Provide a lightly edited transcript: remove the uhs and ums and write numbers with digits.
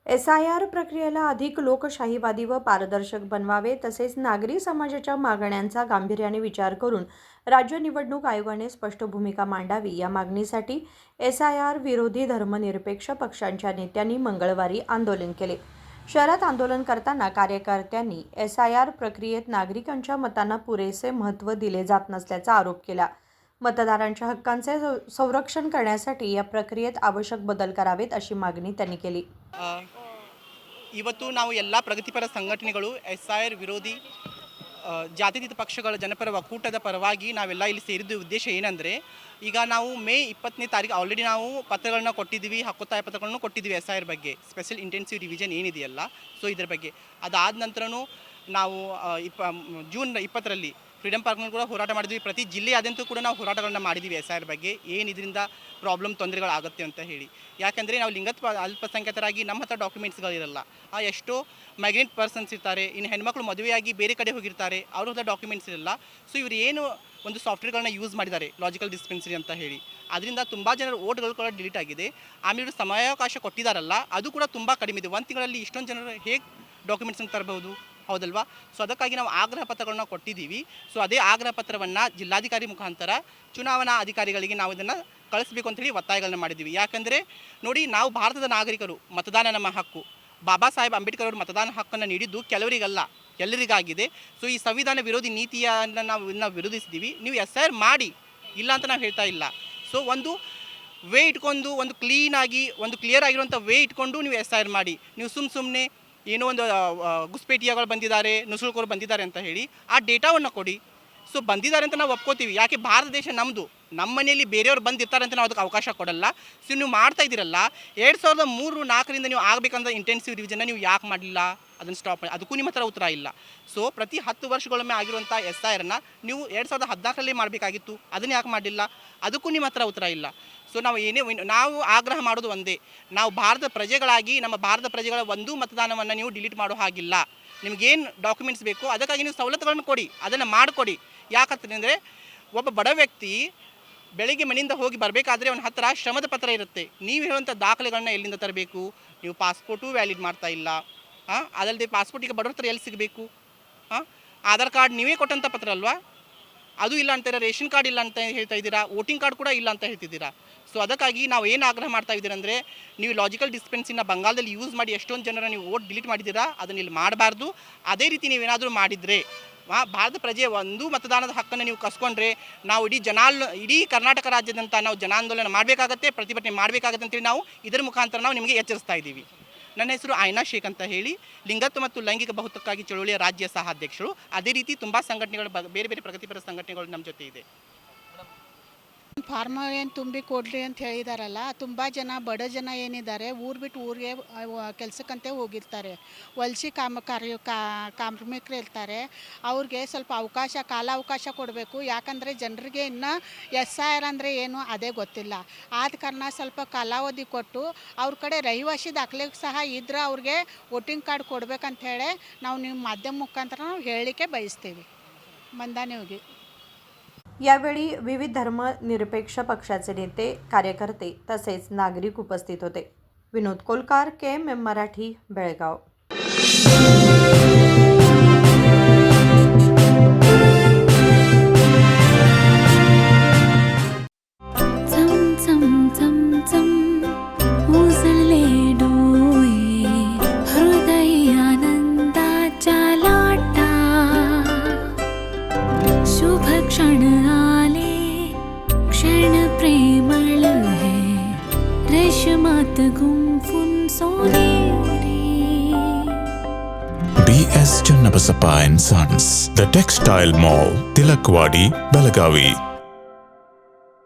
SIR प्रक्रियेला अधिक लोकशाहीवादी व पारदर्शक बनवावे तसेच नागरी समाजाच्या मागण्यांचा गांभीर्याने विचार करून राज्य निवडणूक आयोगाने स्पष्ट भूमिका मांडावी या मागणीसाठी SIR विरोधी धर्मनिरपेक्ष पक्षांच्या नेत्यांनी मंगळवारी आंदोलन केले. शहरात आंदोलन करताना कार्यकर्त्यांनी SIR प्रक्रियेत नागरिकांच्या मतांना पुरेसे महत्त्व दिले जात नसल्याचा आरोप केला. मतदारांच्या हक्कांचे संरक्षण करण्यासाठी या प्रक्रियेत आवश्यक बदल करावेत अशी मागणी त्यांनी केली. ಇವತ್ತು ನಾವು ಎಲ್ಲ ಪ್ರಗತಿಪರ ಸಂಘಟನೆಗಳು SIR ವಿರೋಧಿ ಜಾತ್ಯತೀತ ಪಕ್ಷಗಳ ಜನಪರ ಒಕ್ಕೂಟದ ಪರವಾಗಿ ನಾವೆಲ್ಲ ಇಲ್ಲಿ ಸೇರಿದ ಉದ್ದೇಶ ಏನಂದರೆ, ಈಗ ನಾವು ಮೇ 20ನೇ ತಾರೀಕು ಆಲ್ರೆಡಿ ನಾವು ಪತ್ರಗಳನ್ನ ಕೊಟ್ಟಿದ್ದೀವಿ, ಹಕ್ಕೊತ್ತಾಯ ಪತ್ರಗಳನ್ನು ಕೊಟ್ಟಿದ್ದೀವಿ SIR ಬಗ್ಗೆ, ಸ್ಪೆಷಲ್ ಇಂಟೆನ್ಸಿವ್ ರಿವಿಷನ್ ಏನಿದೆಯಲ್ಲ, ಸೊ ಇದ್ರ ಬಗ್ಗೆ. ಅದಾದ ನಂತರನೂ ನಾವು ಜೂನ್ 20ರಲ್ಲಿ ಫ್ರೀಡಮ್ ಪಾರ್ಕ್ನಲ್ಲಿ ಕೂಡ ಹೋರಾಟ ಮಾಡಿದ್ವಿ. ಪ್ರತಿ ಜಿಲ್ಲೆಯಾದ್ಯಂತೂ ಕೂಡ ನಾವು ಹೋರಾಟಗಳನ್ನ ಮಾಡಿದ್ದೀವಿ SIR ಬಗ್ಗೆ, ಏನು ಇದರಿಂದ ಪ್ರಾಬ್ಲಮ್ ತೊಂದರೆಗಳಾಗುತ್ತೆ ಅಂತ ಹೇಳಿ. ಯಾಕಂದರೆ ನಾವು ಅಲ್ಪಸಂಖ್ಯಾತರಾಗಿ ನಮ್ಮ ಹತ್ರ ಡಾಕ್ಯುಮೆಂಟ್ಸ್ಗಳಿರಲ್ಲ. ಎಷ್ಟೋ ಮೈಗ್ರೆಂಟ್ ಪರ್ಸನ್ಸ್ ಇರ್ತಾರೆ, ಇನ್ನು ಹೆಣ್ಮಕ್ಳು ಮದುವೆಯಾಗಿ ಬೇರೆ ಕಡೆ ಹೋಗಿರ್ತಾರೆ, ಅವ್ರ ಹತ್ರ ಡಾಕ್ಯುಮೆಂಟ್ಸ್ ಇರಲ್ಲ. ಸೊ ಇವರು ಏನು ಒಂದು ಸಾಫ್ಟ್ವೇರ್ಗಳನ್ನ ಯೂಸ್ ಮಾಡಿದ್ದಾರೆ, ಲಾಜಿಕಲ್ ಡಿಸ್ಪೆನ್ಸರಿ ಅಂತ ಹೇಳಿ, ಅದರಿಂದ ತುಂಬ ಜನರ ಓಟ್ಗಳು ಕೂಡ ಡಿಲೀಟ್ ಆಗಿದೆ. ಆಮೇಲೆ ಸಮಯಾವಕಾಶ ಕೊಟ್ಟಿದ್ದಾರಲ್ಲ, ಅದು ಕೂಡ ತುಂಬ ಕಡಿಮೆ ಇದೆ. ಒಂದು ತಿಂಗಳಲ್ಲಿ ಇಷ್ಟೊಂದು ಜನರು ಹೇಗೆ ಡಾಕ್ಯುಮೆಂಟ್ಸನ್ನು ತರಬಹುದು, ಹೌದಲ್ವಾ? ಸೊ ಅದಕ್ಕಾಗಿ ನಾವು ಆಗ್ರಹ ಪತ್ರಗಳನ್ನ ಕೊಟ್ಟಿದ್ದೀವಿ. ಸೊ ಅದೇ ಆಗ್ರಹ ಪತ್ರವನ್ನು ಜಿಲ್ಲಾಧಿಕಾರಿ ಮುಖಾಂತರ ಚುನಾವಣಾ ಅಧಿಕಾರಿಗಳಿಗೆ ನಾವು ಇದನ್ನು ಕಳಿಸ್ಬೇಕು ಅಂತೇಳಿ ಒತ್ತಾಯಗಳನ್ನ ಮಾಡಿದ್ದೀವಿ. ಯಾಕಂದರೆ ನೋಡಿ, ನಾವು ಭಾರತದ ನಾಗರಿಕರು, ಮತದಾನ ನಮ್ಮ ಹಕ್ಕು. ಬಾಬಾ ಸಾಹೇಬ್ ಅಂಬೇಡ್ಕರ್ ಅವರು ಮತದಾನ ಹಕ್ಕನ್ನು ನೀಡಿದ್ದು ಕೆಲವರಿಗಲ್ಲ, ಎಲ್ಲರಿಗಾಗಿದೆ. ಸೊ ಈ ಸಂವಿಧಾನ ವಿರೋಧಿ ನೀತಿಯನ್ನು ನಾವು ವಿರೋಧಿಸಿದ್ದೀವಿ. ನೀವು SIR ಮಾಡಿ, ಇಲ್ಲ ಅಂತ ನಾವು ಹೇಳ್ತಾ ಇಲ್ಲ. ಸೊ ಒಂದು ವೇ ಇಟ್ಕೊಂಡು, ಒಂದು ಕ್ಲೀನಾಗಿ, ಒಂದು ಕ್ಲಿಯರ್ ಆಗಿರುವಂಥ ವೇ ಇಟ್ಕೊಂಡು ನೀವು SIR ಮಾಡಿ. ನೀವು ಸುಮ್ಮನೆ ಏನೋ ಒಂದು ಗುಸ್ಪೇಟಿಯಾಗಳು ಬಂದಿದ್ದಾರೆ, ನುಸುಳುಕೋರು ಬಂದಿದ್ದಾರೆ ಅಂತ ಹೇಳಿ ಆ ಡೇಟಾವನ್ನು ಕೊಡಿ. ಸೊ ಬಂದಿದ್ದಾರೆ ಅಂತ ನಾವು ಒಪ್ಕೋತೀವಿ. ಯಾಕೆ ಭಾರತ ದೇಶ ನಮ್ಮದು, ನಮ್ಮ ಮನೆಯಲ್ಲಿ ಬೇರೆಯವ್ರು ಬಂದಿರ್ತಾರೆ ಅಂತ ನಾವು ಅದಕ್ಕೆ ಅವಕಾಶ ಕೊಡಲ್ಲ. ಸೊ ನೀವು ಮಾಡ್ತಾ ಇದ್ದೀರಲ್ಲ, 2003-4ರಿಂದ ನೀವು ಆಗಬೇಕಂತ ಇಂಟೆನ್ಸಿವ್ ರಿವಿಷನ್ನ ನೀವು ಯಾಕೆ ಮಾಡಲಿಲ್ಲ? ಅದನ್ನು ಸ್ಟಾಪ್ ಮಾಡಿ. ಅದಕ್ಕೂ ನಿಮ್ಮ ಹತ್ರ ಉತ್ತರ ಇಲ್ಲ. ಸೊ ಪ್ರತಿ 10 ವರ್ಷಗಳೊಮ್ಮೆ ಆಗಿರುವಂಥ SIRನ ನೀವು 2014ರಲ್ಲಿ ಮಾಡಬೇಕಾಗಿತ್ತು, ಅದನ್ನು ಯಾಕೆ ಮಾಡಲಿಲ್ಲ? ಅದಕ್ಕೂ ನಿಮ್ಮ ಹತ್ರ ಉತ್ತರ ಇಲ್ಲ. ಸೊ ನಾವು ಆಗ್ರಹ ಮಾಡೋದು ಒಂದೇ, ನಾವು ಭಾರತ ಪ್ರಜೆಗಳಾಗಿ ನಮ್ಮ ಭಾರತ ಪ್ರಜೆಗಳ ಒಂದು ಮತದಾನವನ್ನು ನೀವು ಡಿಲೀಟ್ ಮಾಡೋ ಹಾಗಿಲ್ಲ. ನಿಮಗೇನು ಡಾಕ್ಯುಮೆಂಟ್ಸ್ ಬೇಕು ಅದಕ್ಕಾಗಿ ನೀವು ಸವಲತ್ತುಗಳನ್ನು ಕೊಡಿ, ಅದನ್ನು ಮಾಡಿಕೊಡಿ. ಯಾಕಂತಂದರೆ ಒಬ್ಬ ಬಡ ವ್ಯಕ್ತಿ ಬೆಳಿಗ್ಗೆ ಮನೆಯಿಂದ ಹೋಗಿ ಬರಬೇಕಾದ್ರೆ ಅವನ ಹತ್ತಿರ ಶ್ರಮದ ಪತ್ರ ಇರುತ್ತೆ. ನೀವು ಹೇಳುವಂಥ ದಾಖಲೆಗಳನ್ನ ಎಲ್ಲಿಂದ ತರಬೇಕು? ನೀವು ಪಾಸ್ಪೋರ್ಟು ವ್ಯಾಲಿಡ್ ಮಾಡ್ತಾ ಇಲ್ಲ. ಅದಲ್ಲದೆ ಪಾಸ್ಪೋರ್ಟ್ ಈಗ ಬಡವ್ರ ಹತ್ರ ಎಲ್ಲಿ ಸಿಗಬೇಕು? ಆಧಾರ್ ಕಾರ್ಡ್ ನೀವೇ ಕೊಟ್ಟಂಥ ಪತ್ರ ಅಲ್ವಾ? ಅದು ಇಲ್ಲ ಅಂತಾರೆ. ರೇಷನ್ ಕಾರ್ಡ್ ಇಲ್ಲ ಅಂತ ಹೇಳ್ತಾ ಇದ್ದೀರಾ, ವೋಟಿಂಗ್ ಕಾರ್ಡ್ ಕೂಡ ಇಲ್ಲ ಅಂತ ಹೇಳ್ತಿದ್ದೀರಾ. ಸೊ ಅದಕ್ಕಾಗಿ ನಾವು ಏನು ಆಗ್ರಹ ಮಾಡ್ತಾ ಇದ್ದೀರಾ ಅಂದರೆ, ನೀವು ಲಾಜಿಕಲ್ ಡಿಸ್ಪೆನ್ಸಿನ ಬಂಗಾಳದಲ್ಲಿ ಯೂಸ್ ಮಾಡಿ ಎಷ್ಟೊಂದು ಜನರ ನೀವು ವೋಟ್ ಡಿಲೀಟ್ ಮಾಡಿದ್ದೀರಾ, ಅದನ್ನು ಇಲ್ಲಿ ಮಾಡಬಾರ್ದು. ಅದೇ ರೀತಿ ನೀವೇನಾದರೂ ಮಾಡಿದರೆ ಭಾರತ ಪ್ರಜೆಯ ಒಂದು ಮತದಾನದ ಹಕ್ಕನ್ನು ನೀವು ಕಸ್ಕೊಂಡ್ರೆ ನಾವು ಇಡೀ ಕರ್ನಾಟಕ ರಾಜ್ಯದಂತ ನಾವು ಜನಾಂದೋಲನ ಮಾಡಬೇಕಾಗತ್ತೆ, ಪ್ರತಿಭಟನೆ ಮಾಡಬೇಕಾಗತ್ತೆ ಅಂತೇಳಿ ನಾವು ಇದರ ಮುಖಾಂತರ ನಾವು ನಿಮಗೆ ಎಚ್ಚರಿಸ್ತಾ ಇದ್ದೀವಿ. ನನ್ನ ಹೆಸರು ಆಯ್ನಾ ಶೇಖ್ ಅಂತ ಹೇಳಿ, ಲಿಂಗತ್ವ ಮತ್ತು ಲೈಂಗಿಕ ಬಹುತ್ವಕ್ಕಾಗಿ ಚಳುವಳಿಯ ರಾಜ್ಯ ಸಹ ಅಧ್ಯಕ್ಷರು. ಅದೇ ರೀತಿ ತುಂಬ ಸಂಘಟನೆಗಳು, ಬೇರೆ ಬೇರೆ ಪ್ರಗತಿಪರ ಸಂಘಟನೆಗಳು ನಮ್ಮ ಜೊತೆ ಇದೆ. ಫಾರ್ಮ ಏನು ತುಂಬಿ ಕೊಡಲಿ ಅಂತ ಹೇಳಿದಾರಲ್ಲ, ತುಂಬ ಜನ ಬಡ ಜನ ಏನಿದ್ದಾರೆ ಊರು ಬಿಟ್ಟು ಊರಿಗೆ ಕೆಲಸಕ್ಕಂತೆ ಹೋಗಿರ್ತಾರೆ. ವಲಸೆ ಕಾರ್ಮಿಕರು ಇರ್ತಾರೆ. ಅವ್ರಿಗೆ ಸ್ವಲ್ಪ ಕಾಲಾವಕಾಶ ಕೊಡಬೇಕು. ಯಾಕಂದರೆ ಜನರಿಗೆ ಇನ್ನೂ SIR ಅಂದರೆ ಏನು ಅದೇ ಗೊತ್ತಿಲ್ಲ. ಆದ ಕಾರಣ ಸ್ವಲ್ಪ ಕಾಲಾವಧಿ ಕೊಟ್ಟು ಅವ್ರ ಕಡೆ ರಹಿವಾಸಿ ದಾಖಲೆ ಸಹ ಇದ್ರೆ ಅವ್ರಿಗೆ ವೋಟಿಂಗ್ ಕಾರ್ಡ್ ಕೊಡಬೇಕಂತ ಹೇಳಿ ನಾವು ನಿಮ್ಮ ಮಾಧ್ಯಮ ಮುಖಾಂತರ ನಾವು ಹೇಳಲಿಕ್ಕೆ ಬಯಸ್ತೀವಿ. ಮಂದಾನೆ ಹೋಗಿ. यावेळी विविध धर्मनिरपेक्ष पक्षाचे नेते, कार्यकर्ते तसेच नागरिक उपस्थित होते. विनोद कोलकार, KMM मराठी, बेळगाव. क्षण आले, क्षण प्रेमळ है, रेशमात गुंफून सोनेरी. BS Channabasappa and Sons, The Textile Mall, Tilakwadi, Belagavi.